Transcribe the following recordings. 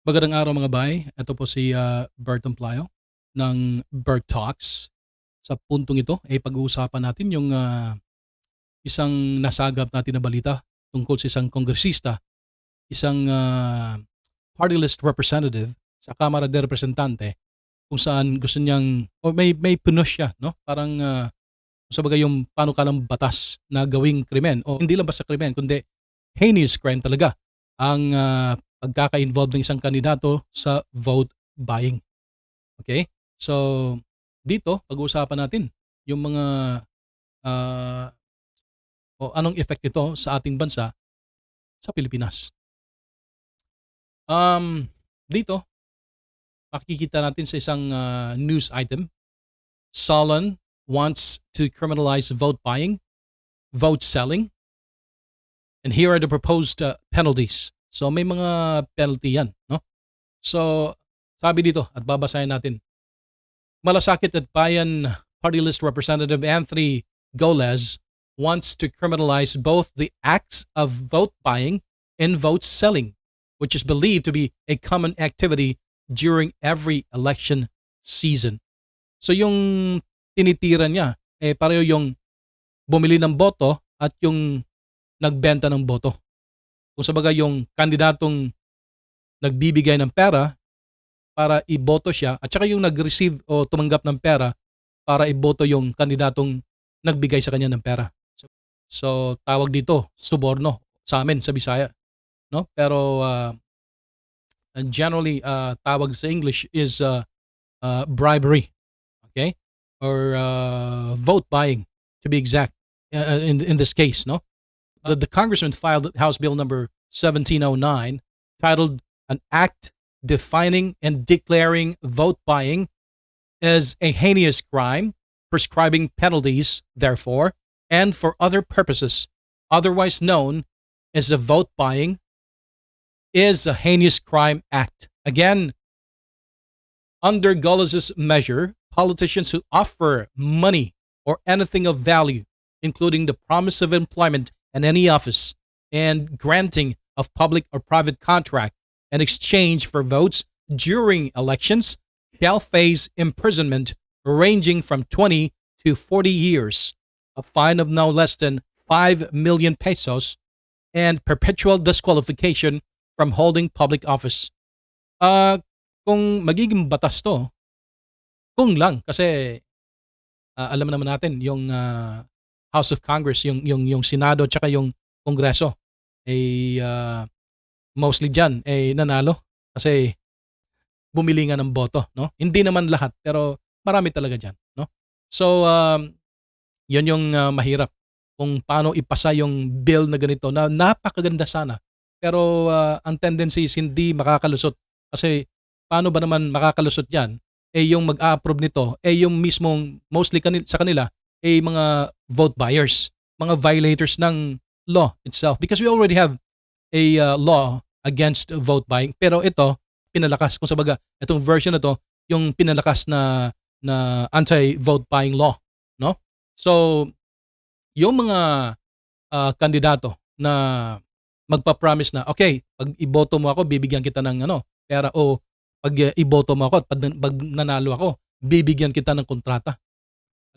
Magandang araw mga bay. Ito po si Bert ng Bert Talks. Sa puntong ito ay pag-uusapan natin yung isang nasagap natin na balita tungkol sa isang kongresista, isang party list representative sa Kamara de Representante kung saan gusto niyang o may punos siya, no? Parang sa bagay yung panukalang batas na gawing krimen o hindi lang basta krimen kundi heinous crime talaga ang pagkaka-involve ng isang kandidato sa vote buying. Okay? So, dito, pag-uusapan natin yung mga ah, o anong effect nito sa ating bansa sa Pilipinas. Dito, makikita natin sa isang news item, Solon wants to criminalize vote buying, vote selling, and here are the proposed penalties. So may mga penalty yan, no? So sabi dito at babasahin natin. Malasakit at Bayan Party List Representative Anthony Golez wants to criminalize both the acts of vote buying and vote selling, which is believed to be a common activity during every election season. So yung tinitira niya, pareho yung bumili ng boto at yung nagbenta ng boto. Kung sa bagay yung kandidatong nagbibigay ng pera para iboto siya at saka yung nag-receive o tumanggap ng pera para iboto yung kandidatong nagbigay sa kanya ng pera. So tawag dito suborno sa amin sa Bisaya, no? Pero generally tawag sa English is bribery, okay? Or vote buying to be exact in this case, no? The congressman filed House Bill number 1709 titled An Act Defining and Declaring Vote Buying as a Heinous Crime, prescribing penalties, therefore, and for other purposes, otherwise known as the Vote Buying is a Heinous Crime Act. Again, under Golez's measure, politicians who offer money or anything of value, including the promise of employment and any office, and granting of public or private contract in exchange for votes during elections, shall face imprisonment ranging from 20 to 40 years, a fine of no less than 5 million pesos, and perpetual disqualification from holding public office. Kung magiging batas to, kung lang, kasi alam naman natin yung House of Congress, yung Senado at saka yung Kongreso ay mostly diyan ay nanalo kasi bumili nga ng boto, no? Hindi naman lahat pero marami talaga diyan, no? So 'yun yung mahirap kung paano ipasa yung bill na ganito na napakaganda sana. Pero ang tendency is hindi makakalusot kasi paano ba naman makakalusot 'yan? Yung mag-a-approve nito yung mismong mostly sa kanila mga vote buyers, mga violators ng law itself because we already have a law against vote buying. Pero ito, pinalakas. Kung sa baga, itong version na to, yung pinalakas na anti-vote buying law. No? So, yung mga kandidato na magpa-promise na, okay, pag iboto mo ako, bibigyan kita ng pera o pag iboto mo ako at pag nanalo ako, bibigyan kita ng kontrata.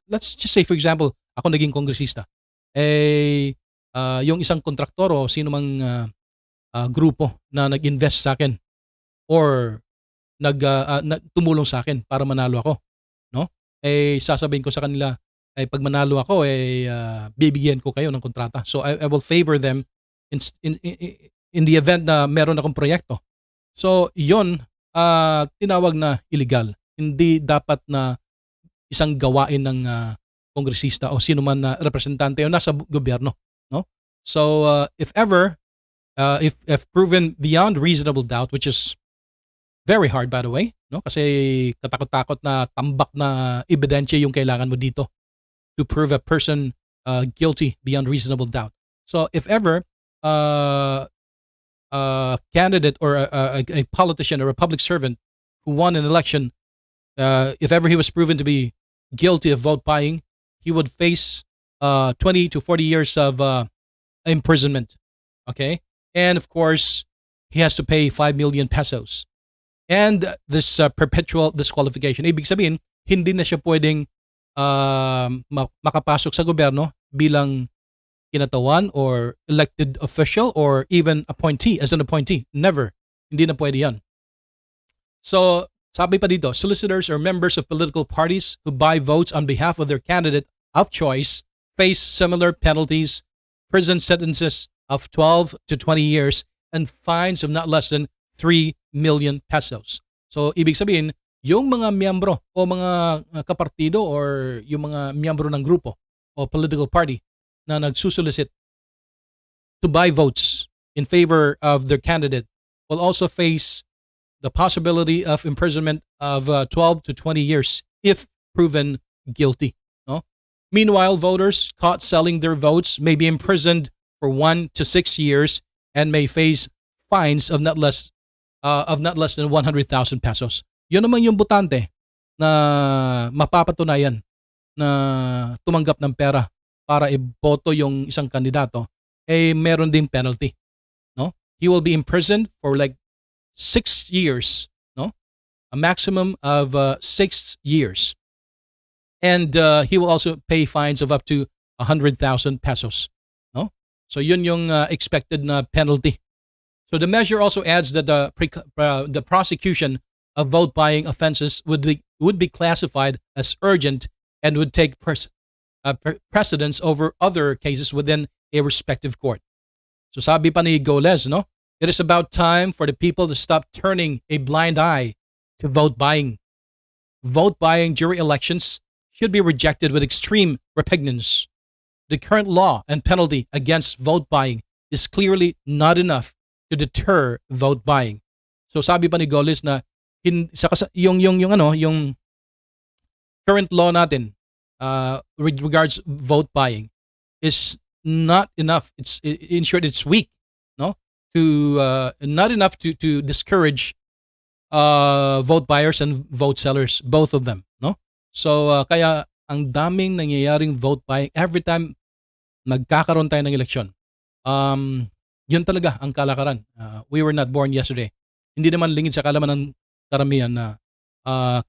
Let's just say for example, ako naging kongresista. Yung isang kontraktor o sino mang grupo na nag-invest sa akin or tumulong sa akin para manalo ako, no? Sasabihin ko sa kanila pag manalo ako bibigyan ko kayo ng kontrata. So I will favor them in the event na meron akong proyekto. So 'yon tinawag na illegal. Hindi dapat na isang gawain ng kongresista o sino man na representante o nasa gobyerno, no? So if ever if proven beyond reasonable doubt, which is very hard by the way, no? Kasi katakot-takot na tambak na ebidensya yung kailangan mo dito to prove a person guilty beyond reasonable doubt. So if ever a candidate or a politician or a public servant who won an election, if ever he was proven to be guilty of vote buying, he would face 20 to 40 years of imprisonment. Okay? And of course, he has to pay 5 million pesos. and this perpetual disqualification. Ibig sabihin, hindi na siya pwedeng makapasok sa gobyerno bilang kinatawan or elected official or even appointee as an appointee. Never. Hindi na pwede yan. So, sabi pa dito, solicitors or members of political parties who buy votes on behalf of their candidate of choice face similar penalties, prison sentences of 12 to 20 years, and fines of not less than 3 million pesos. So, ibig sabihin, yung mga miyembro o mga kapartido or yung mga miyembro ng grupo o political party na nagsusolicit to buy votes in favor of their candidate will also face the possibility of imprisonment of 12 to 20 years if proven guilty. No? Meanwhile, voters caught selling their votes may be imprisoned for 1 to 6 years and may face fines of not less than 100,000 pesos. Yun naman yung botante na mapapatunayan na tumanggap ng pera para iboto yung isang kandidato, meron ding penalty. No? He will be imprisoned for like 6 years, no? A maximum of 6 years. And he will also pay fines of up to 100,000 pesos, no? So yun yung expected na penalty. So the measure also adds that the prosecution of vote buying offenses would be classified as urgent and would take precedence over other cases within a respective court. So sabi pa ni Goles, no? It is about time for the people to stop turning a blind eye to vote buying. Vote buying during elections should be rejected with extreme repugnance. The current law and penalty against vote buying is clearly not enough to deter vote buying. So sabi pa ni Goles na yung current law natin with regards vote buying is not enough. In short, it's weak, no? Not enough to discourage vote buyers and vote sellers, both of them, no? So kaya ang daming nangyayaring vote buying every time nagkakaroon tayo ng eleksyon. Yun talaga ang kalakaran. We were not born yesterday. Hindi naman lingid sa kalaman ng karamihan na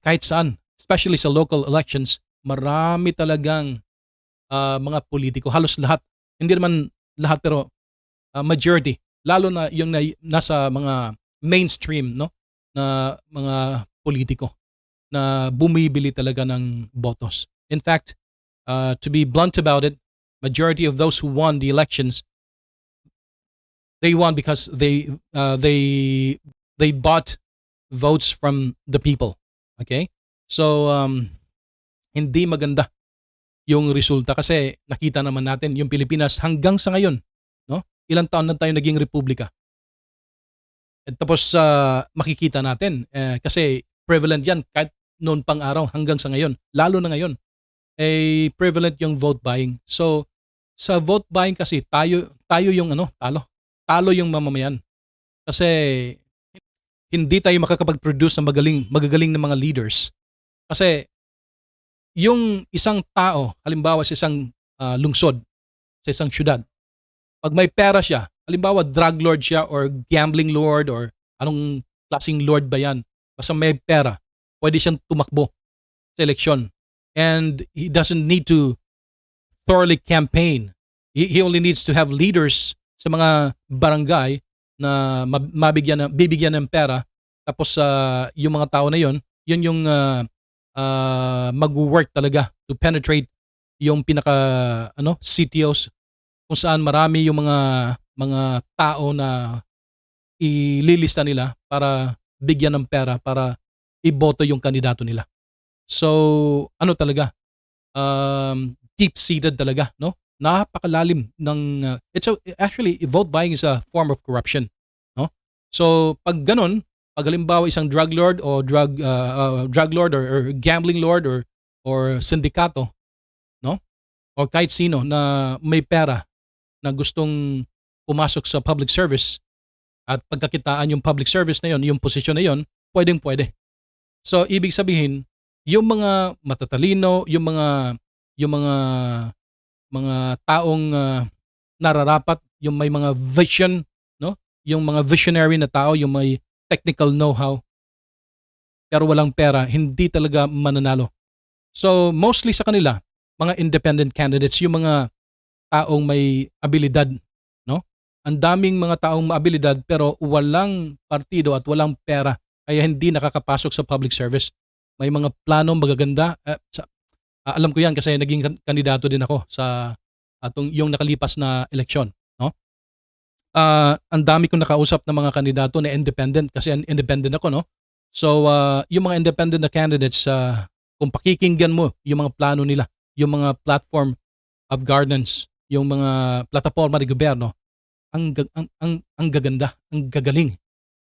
kahit saan, especially sa local elections, marami talagang mga politiko, halos lahat. Hindi naman lahat pero majority, lalo na yung nasa mga mainstream, no, na mga politiko na bumibili talaga ng botos. In fact, to be blunt about it, majority of those who won the elections, they won because they bought votes from the people. Okay? So hindi maganda yung resulta kasi nakita naman natin yung Pilipinas hanggang sa ngayon, no? Ilang taon na tayo naging republika. At tapos makikita natin kasi prevalent yan kahit noon pang araw hanggang sa ngayon, lalo na ngayon, prevalent yung vote buying. So sa vote buying kasi tayo yung talo yung mamamayan. Kasi hindi tayo makakapag-produce ng magagaling na mga leaders. Kasi yung isang tao, halimbawa sa isang lungsod, sa isang syudad, pag may pera siya, halimbawa drug lord siya or gambling lord or anong klaseng lord ba yan, basta may pera, pwede siyang tumakbo sa eleksyon. And he doesn't need to thoroughly campaign. He only needs to have leaders sa mga barangay na bibigyan ng pera, tapos yung mga tao na yun yung mag-work talaga to penetrate yung pinaka CTOs kung saan marami yung mga tao na ililista nila para bigyan ng pera para iboto yung kandidato nila. So talaga deep-seated talaga, no? Napakalalim ng actually vote buying is a form of corruption, no? So pag ganun, pag halimbawa isang drug lord or gambling lord or sindikato, no? O kahit sino na may pera na gustong pumasok sa public service at pagkakitaan yung public service na yon, yung posisyon na yon, pwedeng-pwede. So ibig sabihin, yung mga matatalino, yung mga taong nararapat, yung may mga vision, no? Yung mga visionary na tao, yung may technical know-how, pero walang pera, hindi talaga mananalo. So mostly sa kanila, mga independent candidates, yung mga taong may abilidad, no? Ang daming mga taong maabilidad pero walang partido at walang pera kaya hindi nakakapasok sa public service. May mga planong magaganda. Alam ko yan kasi naging kandidato din ako sa yung nakalipas na eleksyon, no? Ang dami kong nakausap na mga kandidato na independent kasi independent ako, no? So, yung mga independent na candidates, kung pakikinggan mo yung mga plano nila, yung mga platform of governance, yung mga plataforma ng gobyerno, ang gaganda, ang gagaling.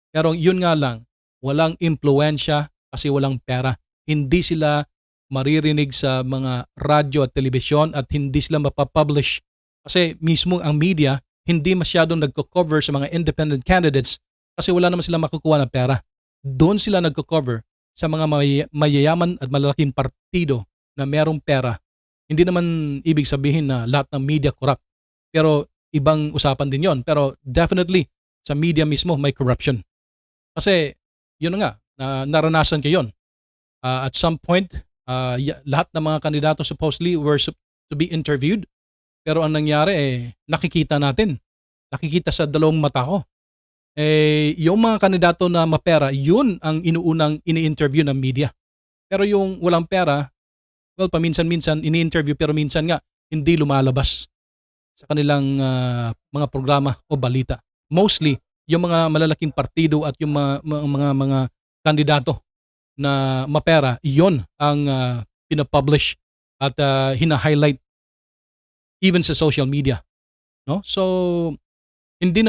Pero yun nga lang, walang impluwensya kasi walang pera. Hindi sila maririnig sa mga radyo at telebisyon at hindi sila mapapublish kasi mismo ang media hindi masyadong nagko-cover sa mga independent candidates kasi wala naman sila makukuha na pera. Doon sila nagko-cover sa mga mayayaman at malalaking partido na merong pera. Hindi naman ibig sabihin na lahat ng media corrupt. Pero ibang usapan din yon. Pero definitely sa media mismo may corruption. Kasi yun na nga, naranasan ko yun. At some point, lahat ng mga kandidato supposedly were to be interviewed. Pero ang nangyari nakikita natin. Nakikita sa dalawang mata ko. Yung mga kandidato na mapera, yun ang inuunang ini-interview ng media. Pero yung walang pera, well, paminsan-minsan ini-interview pero minsan nga hindi lumalabas sa kanilang mga programa o balita. Mostly, yung mga malalaking partido at yung mga kandidato na mapera, yon ang pinapublish at hina-highlight even sa social media, no? So hindi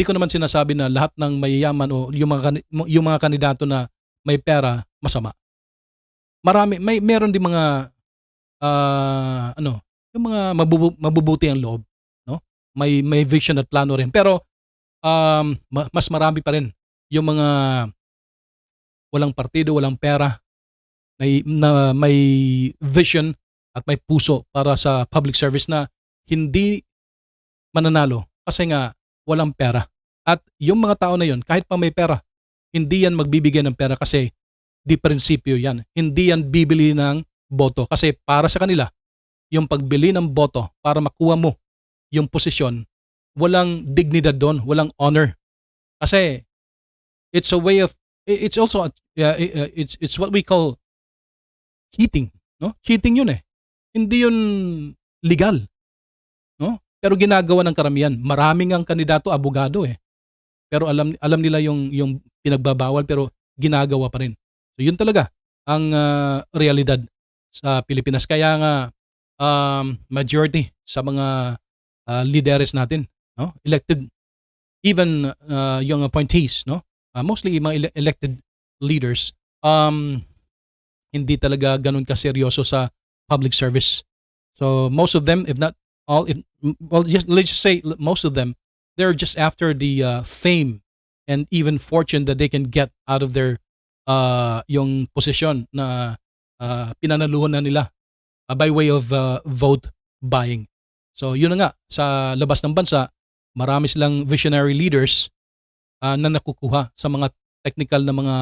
ko naman sinasabi na lahat ng mayayaman o yung mga kandidato na may pera masama. Meron din mga yung mga mabubuti ang loob, no? May vision at plano rin. Pero mas marami pa rin yung mga walang partido, walang pera, may vision at may puso para sa public service na hindi mananalo kasi nga walang pera. At yung mga tao na yun, kahit pa may pera, hindi yan magbibigay ng pera kasi di prinsipyo yan. Hindi yan bibili ng boto kasi para sa kanila, yung pagbili ng boto para makuha mo yung posisyon, walang dignidad doon, walang honor. Kasi it's a way of, it's also, it's what we call cheating, no? Cheating yun Hindi yun legal, no? Pero ginagawa ng karamihan. Maraming ang kandidato abogado Pero alam nila yung pinagbabawal pero ginagawa pa rin. So yun talaga ang realidad sa Pilipinas. Kaya nga majority sa mga leaders natin, no? Elected, even yung appointees, no? Mostly mga elected leaders, hindi talaga ganun kaseryoso sa public service. So most of them, if not all, let's just say most of them, they're just after the fame and even fortune that they can get out of their yung posisyon na pinanaluhan na nila by way of vote buying. So yun na nga, sa labas ng bansa, marami silang visionary leaders na nakukuha sa mga technical na mga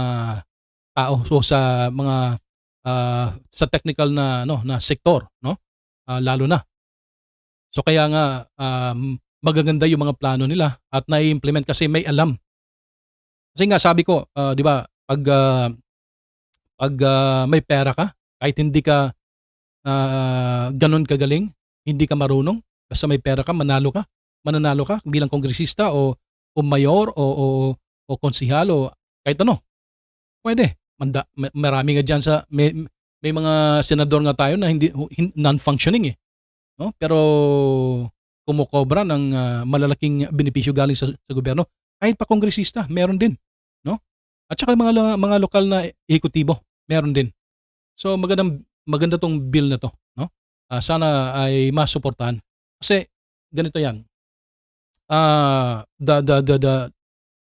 tao o sa mga sa technical na na sektor, no? Lalo na. So kaya nga magaganda yung mga plano nila at nai-implement kasi may alam. Kasi nga sabi ko, 'di ba, pag may pera ka, kahit hindi ka ganun kagaling, hindi ka marunong, basta may pera ka, mananalo ka bilang kongresista o mayor o konsihal o kahit ano. Pwede. Marami nga diyan sa may mga senador nga tayo na hindi non-functioning no? Pero kumokobra ng malalaking benepisyo galing sa gobyerno. Kahit pa kongresista, meron din, no? At saka mga lokal na ehekutibo, meron din. So maganda tong bill na to, no? Sana ay masuportahan. Kasi ganito 'yan.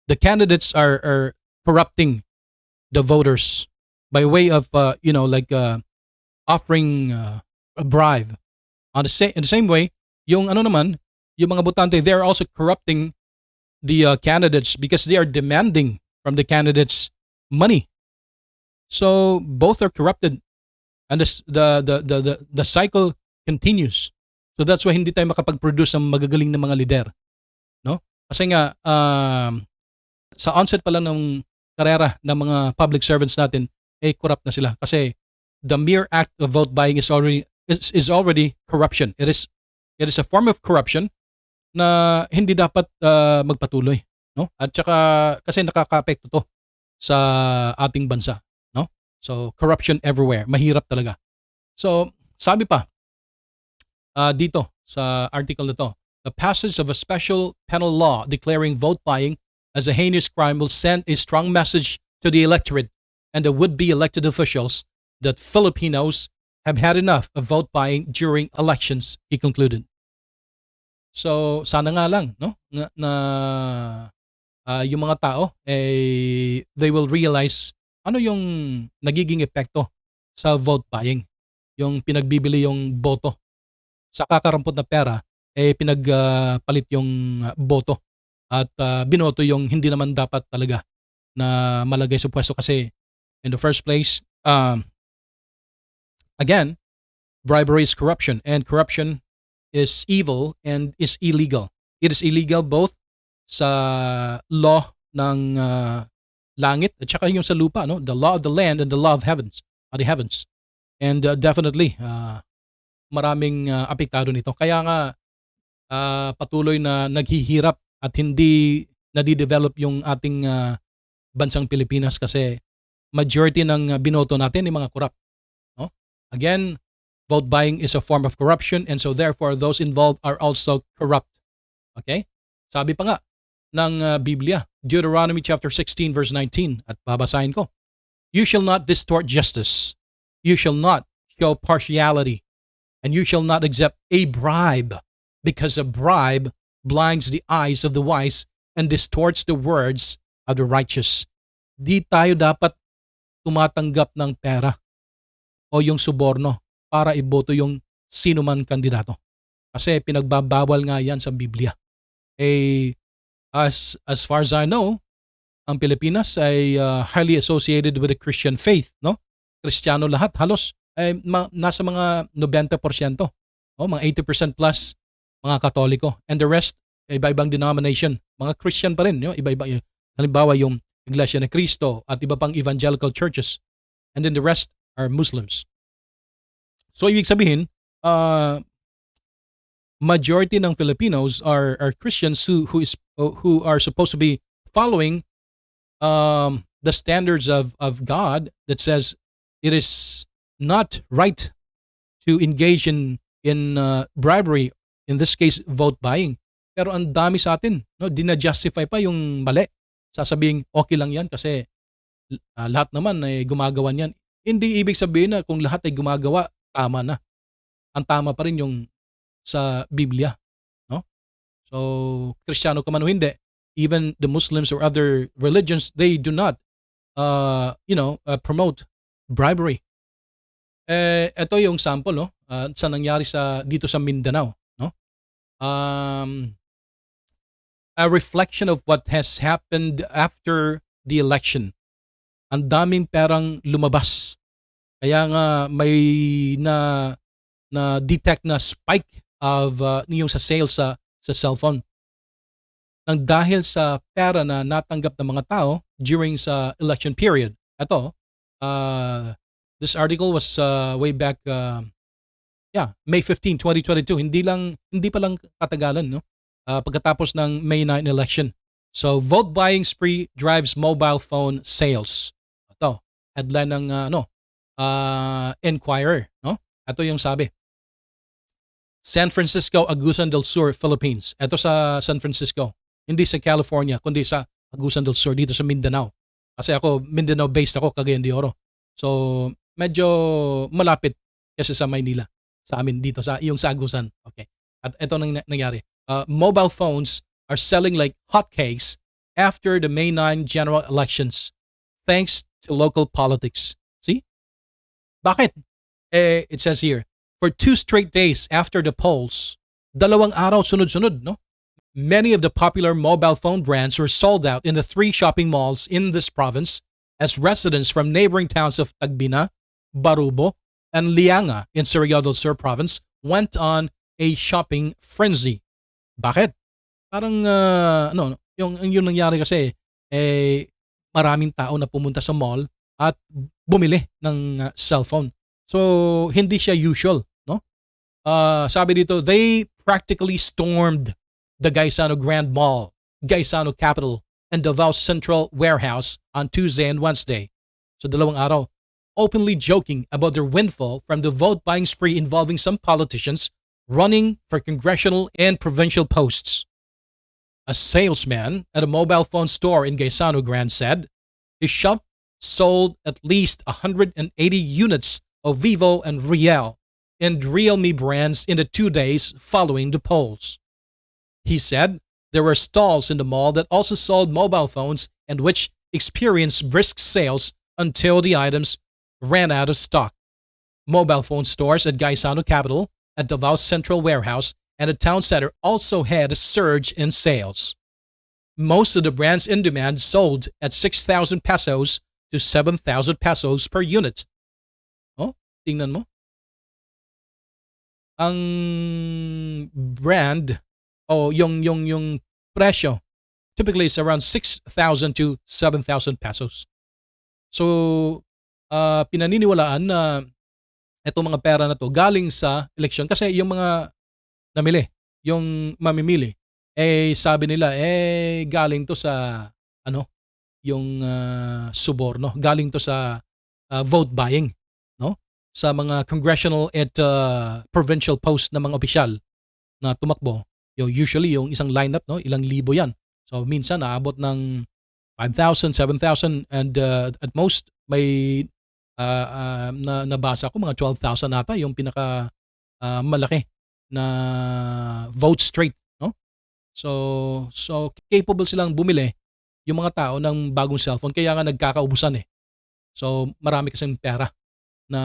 The candidates are corrupting the voters by way of offering a bribe. In the same way, yung yung mga botante, they are also corrupting the candidates because they are demanding from the candidates money. So both are corrupted, and the cycle continues. So that's why hindi tayo makapag-produce ng magagaling na mga lider, no? Kasi nga sa onset pa lang ng karera ng mga public servants natin, corrupt na sila kasi the mere act of vote buying is already corruption. It is a form of corruption na hindi dapat magpatuloy, no? At saka kasi nakakaapekto to sa ating bansa, no? So corruption everywhere, mahirap talaga. So sabi pa dito sa article na to, the passage of a special penal law declaring vote buying as a heinous crime will send a strong message to the electorate and the would-be elected officials that Filipinos have had enough of vote buying during elections, he concluded. So sana nga lang, no, na yung mga tao they will realize ano yung nagiging epekto sa vote buying, yung pinagbibili yung boto sa kakarampot na pera, pinagpalit yung boto at binoto yung hindi naman dapat talaga na malagay sa pwesto kasi in the first place, again, bribery is corruption, and corruption is evil and is illegal. It is illegal both sa law ng langit at saka yung sa lupa, no? The law of the land and the law of the heavens. And definitely maraming apektado nito. Kaya nga patuloy na naghihirap at hindi nadidevelop yung ating bansang Pilipinas kasi majority ng binoto natin ay mga corrupt, no? Again, vote buying is a form of corruption and so therefore those involved are also corrupt. Okay? Sabi pa nga ng Biblia, Deuteronomy chapter 16 verse 19 at babasahin ko. You shall not distort justice. You shall not show partiality. And you shall not accept a bribe because a bribe blinds the eyes of the wise and distorts the words of the righteous. Di tayo dapat tumatanggap ng pera o yung suborno para iboto yung sino man kandidato. Kasi pinagbabawal nga yan sa Biblia. As far as I know, ang Pilipinas ay highly associated with the Christian faith, no? Kristiyano lahat, halos nasa mga 90%, mga 80% plus mga Katoliko, and the rest iba-ibang denomination, mga Christian pa rin, no? Iba-iba, halimbawa yung Iglesia ni Cristo at iba pang evangelical churches, and then the rest are Muslims. So ibig sabihin, majority ng Filipinos are Christians who are supposed to be following the standards of God that says it is not right to engage in bribery, in this case vote buying. Pero ang dami sa atin, no, dina-justify pa yung mali. Sasabing okay lang yan kasi lahat naman ay gumagawa niyan. Hindi ibig sabihin na kung lahat ay gumagawa, tama na. Ang tama pa rin yung sa Biblia, no? So, Kristiyano ka man o hindi, even the Muslims or other religions, they do not promote bribery. Ito yung sample, no? Sa nangyari dito sa Mindanao, no? A reflection of what has happened after the election. Ang daming perang lumabas. Kaya nga may na detect na spike of yung sa sales sa cellphone. Nang dahil sa pera na natanggap ng mga tao during sa election period. Ito, this article was way back May 15, 2022. Hindi pa lang katagalan, no? Pagkatapos ng May 9 election. So, vote buying spree drives mobile phone sales. Ito, headline ng Enquirer, no? Ito yung sabi. San Francisco, Agusan del Sur, Philippines. Ito sa San Francisco. Hindi sa California, kundi sa Agusan del Sur, dito sa Mindanao. Kasi ako, Mindanao-based ako, Cagayan de Oro. So, medyo malapit kasi sa Maynila. Sa amin dito, sa Agusan. Okay. At ito nangyari. Mobile phones are selling like hotcakes after the May 9 general elections thanks to local politics. See? Bakit? It says here, for 2 straight days after the polls, 2 araw sunod-sunod, no? Many of the popular mobile phone brands were sold out in the 3 shopping malls in this province as residents from neighboring towns of Tagbina, Barubo, and Lianga in Surigao del Sur province went on a shopping frenzy. Bakit? Parang yung nangyari kasi maraming tao na pumunta sa mall at bumili ng cellphone. So hindi siya usual, no? Sabi dito, they practically stormed the Gaisano Grand Mall, Gaisano Capital, and Davao Central Warehouse on Tuesday and Wednesday. So dalawang araw, openly joking about their windfall from the vote buying spree involving some politicians running for congressional and provincial posts. A salesman at a mobile phone store in Gaisano Grand said his shop sold at least 180 units of Vivo and Riel and Realme brands in the 2 days following the polls. He said there were stalls in the mall that also sold mobile phones and which experienced brisk sales until the items ran out of stock. Mobile phone stores at Gaisano Capital, at Davao Central Warehouse, and the town center also had a surge in sales. Most of the brands in demand sold at 6,000 pesos to 7,000 pesos per unit. Oh, tingnan mo. Ang brand yung presyo typically is around 6,000 to 7,000 pesos. So, pinaniniwalaan na itong mga pera na to galing sa eleksyon kasi yung mga namili, yung mamimili, sabi nila, galing to sa, yung suborno, galing to sa vote buying, no? Sa mga congressional at provincial post na mga opisyal na tumakbo. Usually yung isang lineup, no, ilang libo yan. So minsan naabot ng 5,000, 7,000 and at most may nabasa ko mga 12,000 ata yung pinaka malaki na vote straight, no? So capable silang bumili yung mga tao ng bagong cellphone kaya nga nagkakaubusan eh. So marami kasing pera na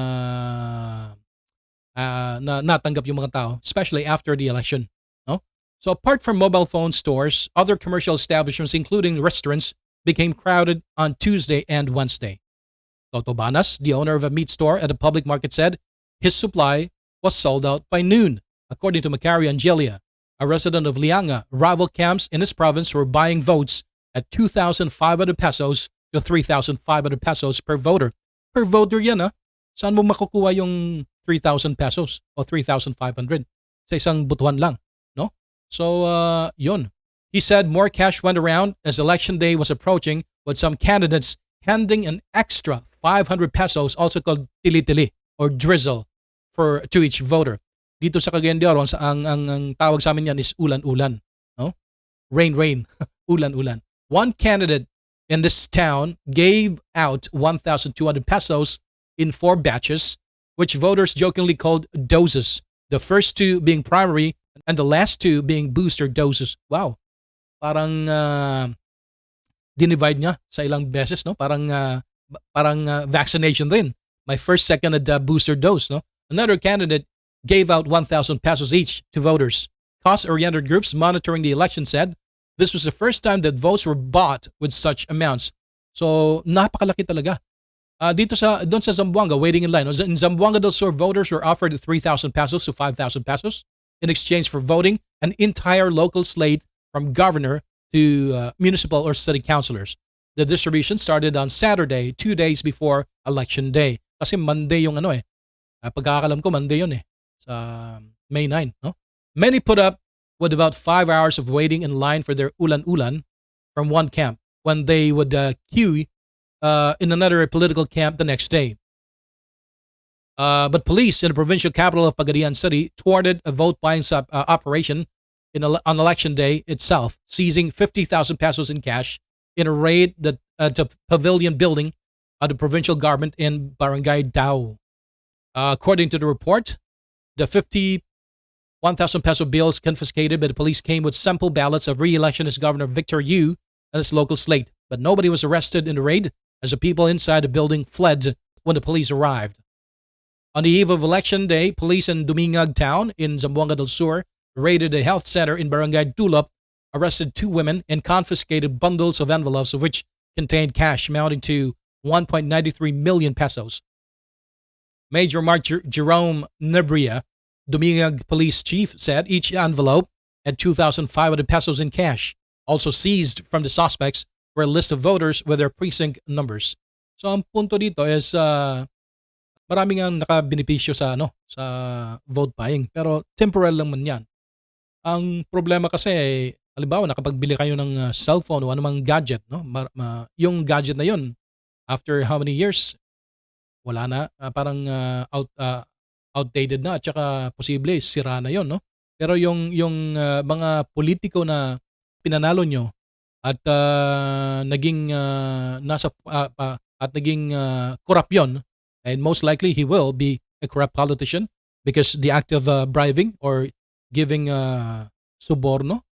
natanggap yung mga tao, especially after the election, no? So apart from mobile phone stores, other commercial establishments including restaurants became crowded on Tuesday and Wednesday. Toto Banas, the owner of a meat store at a public market, said his supply was sold out by noon. According to Macari Angelia, a resident of Lianga, rival camps in his province were buying votes at 2,500 pesos to 3,500 pesos per voter. Per voter yan Saan mo makukuha yung 3,000 pesos o 3,500? Sa isang butuan lang, no? So, yun. He said more cash went around as election day was approaching with some candidates handing an extra 500 pesos, also called tili-tili or drizzle, to each voter. Dito sa Cagayan de Oro, ang tawag sa amin yan is ulan-ulan. No? Rain, ulan-ulan. One candidate in this town gave out 1,200 pesos in 4 batches, which voters jokingly called doses. The first 2 being primary and the last 2 being booster doses. Wow. Parang dinivide niya sa ilang beses, no? Parang vaccination din. My first, second, and booster dose, no? Another candidate gave out 1,000 pesos each to voters. Cost-oriented groups monitoring the election said this was the first time that votes were bought with such amounts. So, napakalaki talaga. Doon sa Zamboanga, waiting in line. In Zamboanga del Sur, voters were offered 3,000 pesos to 5,000 pesos in exchange for voting an entire local slate from governor to municipal or city councilors. The distribution started on Saturday, 2 days before Election Day. Kasi Monday yung pagkakalam ko Monday yun sa May 9, no? Many put up with about 5 hours of waiting in line for their ulan-ulan from one camp when they would queue in another political camp the next day. But police in the provincial capital of Pagadian City thwarted a vote-buying operation on election day itself, seizing 50,000 pesos in cash in a raid at the pavilion building of the provincial government in Barangay Dao. According to the report, the 1,000 peso bills confiscated by the police came with sample ballots of re-electionist Governor Victor Yu and his local slate, but nobody was arrested in the raid as the people inside the building fled when the police arrived. On the eve of election day, police in Dumingag town in Zamboanga del Sur raided a health center in Barangay Dulop, arrested 2 women, and confiscated bundles of envelopes of which contained cash amounting to 1.93 million pesos. Major Mark Jerome Nebria, Dominguez Police Chief, said each envelope had 2,500 pesos in cash. Also seized from the suspects were a list of voters with their precinct numbers. So ang punto dito is maraming ang nakabenepisyo sa sa vote buying, pero temporary lang man 'yan. Ang problema kasi halimbawa nakapagbili kayo ng cellphone o anumang gadget, no? Yung gadget na 'yon after how many years wala na, parang outdated na at saka posible sira na 'yon, no? Pero yung mga politiko na pinanalo nyo at naging corrupt yun, and most likely he will be a corrupt politician because the act of bribing or giving suborno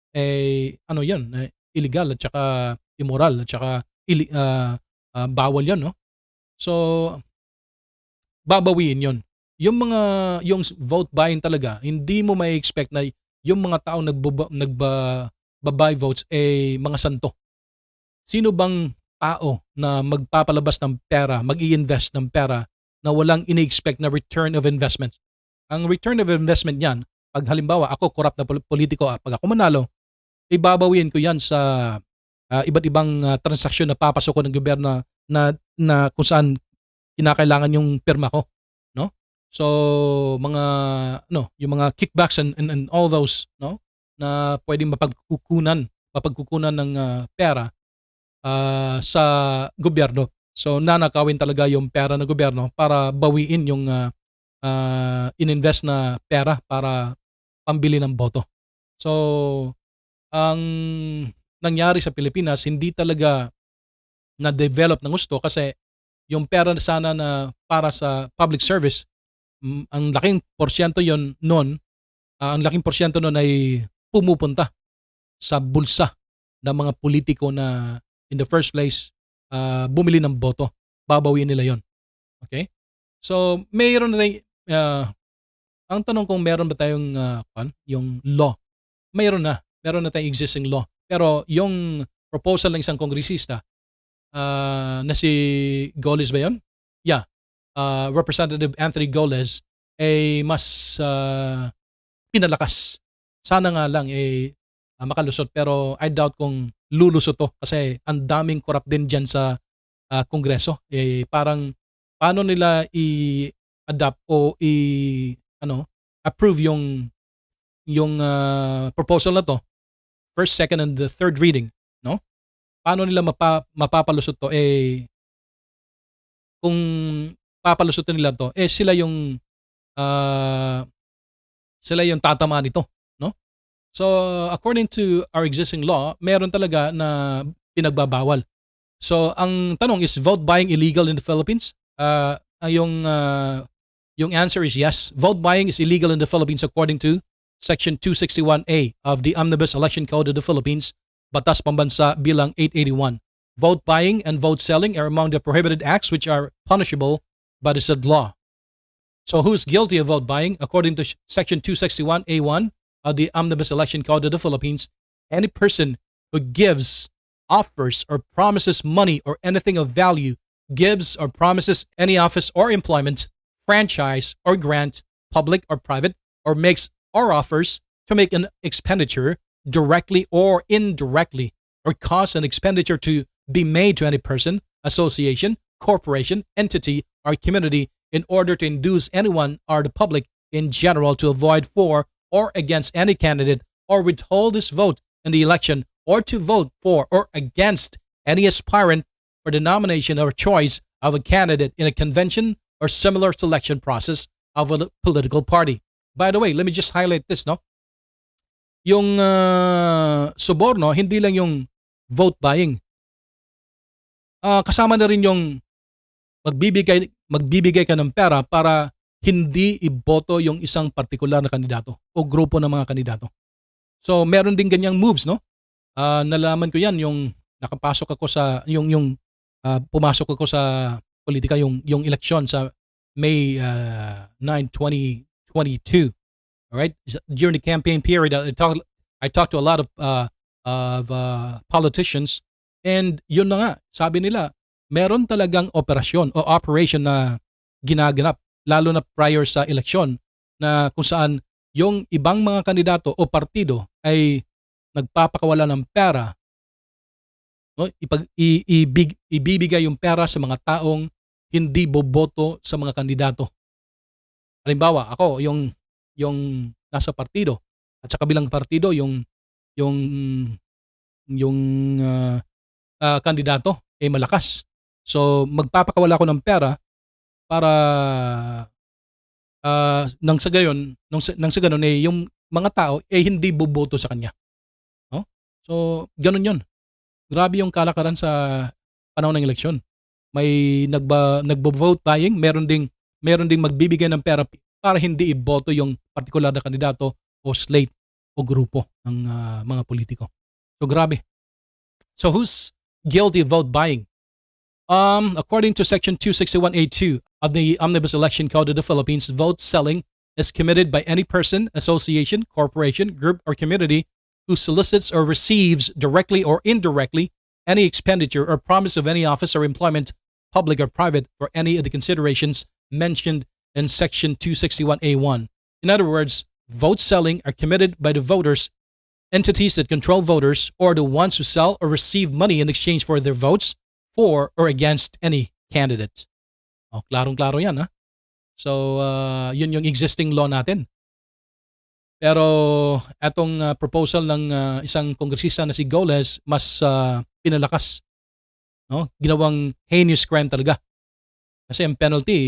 ano yun, illegal at saka immoral at saka bawal yun, no? So babawiin yun. Yung vote buying talaga, hindi mo may expect na yung mga taong nagba-buy votes mga santo. Sino bang tao na magpapalabas ng pera, mag-i-invest ng pera na walang ini-expect na return of investment? Ang return of investment niyan, pag halimbawa ako corrupt na politiko, pag ako manalo, ibabawiin ko yan sa iba't ibang transaksyon na papasok ko ng gobyerno na kung saan kinakailangan yung pirma ko, no? So mga yung mga kickbacks and all those, no, na pwedeng mapagkukunan ng pera sa gobyerno. So nanakawin talaga yung pera ng gobyerno para bawiin yung ininvest na pera para pambili ng boto. So ang nangyari sa Pilipinas, hindi talaga na-develop ng gusto kasi yung pera sana na para sa public service, ang laking porsyento noon ay pumupunta sa bulsa ng mga politiko na in the first place bumili ng boto. Babawiin nila yon. Okay? So mayroon na ang tanong kung meron ba tayong yung law. Meron na tayong existing law. Pero yung proposal ng isang kongresista na si Goles ba yun? Yeah. Representative Anthony Goles ay mas pinalakas. Sana nga lang makalusot, pero I doubt kung lulusot to kasi ang daming corrupt din dyan sa Kongreso. Parang paano nila i-adapt o approve yung proposal na to, first, second, and the third reading, no? Paano nila mapapalusot to? Kung papalusutin nila to, sila yung tatamaan nito, no? So according to our existing law, meron talaga na pinagbabawal. So ang tanong is, vote buying illegal in the Philippines? Yung answer is yes. Vote buying is illegal in the Philippines according to Section 261A of the Omnibus Election Code of the Philippines, Batas Pambansa bilang 881. Vote buying and vote selling are among the prohibited acts which are punishable by the said law. So who's guilty of vote buying? According to Section 261A1 of the Omnibus Election Code of the Philippines, any person who gives, offers, or promises money or anything of value, gives or promises any office or employment, franchise or grant, public or private, or makes or offers to make an expenditure directly or indirectly, or cause an expenditure to be made to any person, association, corporation, entity, or community in order to induce anyone or the public in general to avoid for or against any candidate or withhold his vote in the election, or to vote for or against any aspirant for the nomination or choice of a candidate in a convention or similar selection process of a political party. By the way, let me just highlight this, no? Yung suborno, hindi lang yung vote buying. Kasama na rin yung magbibigay ka ng pera para hindi iboto yung isang partikular na kandidato o grupo ng mga kandidato. So, meron din ganyang moves, no? Nalaman ko yan yung nakapasok ako sa pumasok ako sa politika yung eleksyon sa May 9, 2022. All right? During the campaign period, I talked to a lot of politicians, and yun na nga, sabi nila, meron talagang operasyon o operation na ginaganap lalo na prior sa eleksyon na kung saan yung ibang mga kandidato o partido ay nagpapakawala ng pera, no? Ibibigay yung pera sa mga taong hindi boboto sa mga kandidato. Halimbawa, ako yung nasa partido at sa kabilang partido yung yung kandidato ay malakas. So magpapakawala ako ng pera para nang sa gayon eh yung mga tao eh hindi boboto sa kanya, no? So ganun 'yon. Grabe yung kalakaran sa panahon ng eleksyon. May nagbo-vote buying, meron ding magbibigay ng pera para hindi iboto yung partikular na kandidato o slate o grupo ng mga politiko. So grabe. So who's guilty of vote buying? According to Section 261A2 of the Omnibus Election Code of the Philippines, vote selling is committed by any person, association, corporation, group, or community who solicits or receives directly or indirectly any expenditure or promise of any office or employment, public or private, for any of the considerations mentioned in Section 261A1. In other words, vote selling are committed by the voters, entities that control voters, or the ones who sell or receive money in exchange for their votes for or against any candidate. Oh, klarong-klaro yan, ha? So, yun yung existing law natin. Pero etong proposal ng isang kongresista na si Goles mas pinalakas, no? Ginawang heinous crime talaga. Kasi ang penalty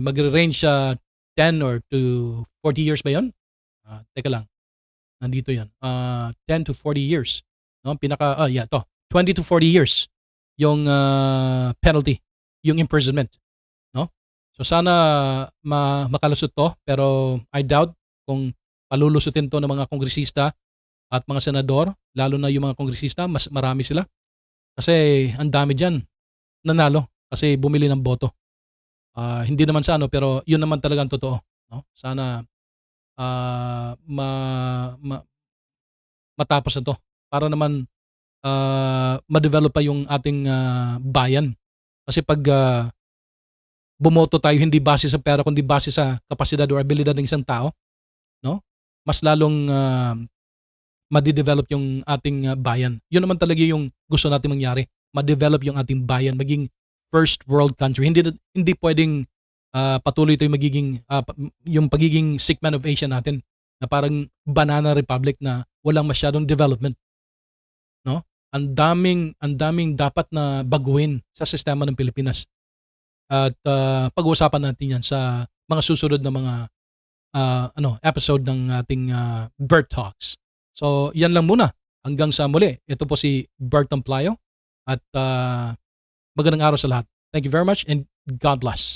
magre-range sa 10 or to 40 years ba 'yon? Teka lang. Nandito 'yan. 10 to 40 years. No, to 20 to 40 years yung penalty, yung imprisonment, no? So sana makalusot to, pero I doubt kung palulusutin to ng mga kongresista at mga senador, lalo na yung mga kongresista, mas marami sila. Kasi ang dami diyan nanalo kasi bumili ng boto. Hindi naman sa ano, pero yun naman talaga ang totoo, no? Sana matapos na to para naman ma-develop pa yung ating bayan. Kasi pag bumoto tayo hindi base sa pera kundi base sa kapasidad o abilidad ng isang tao, no? Mas lalong ma-develop yung ating bayan. Yun naman talaga yung gusto natin mangyari, ma-develop yung ating bayan, maging first world country. Hindi pwedeng patuloy tayo magiging yung pagiging sick man of Asia natin na parang banana republic na walang masyadong development, no? Ang daming dapat na baguhin sa sistema ng Pilipinas. At pag-uusapan natin yan sa mga susunod na mga episode ng ating Bert Talks. So, yan lang muna. Hanggang sa muli. Ito po si Bert Tamplayo at magandang araw sa lahat. Thank you very much and God bless.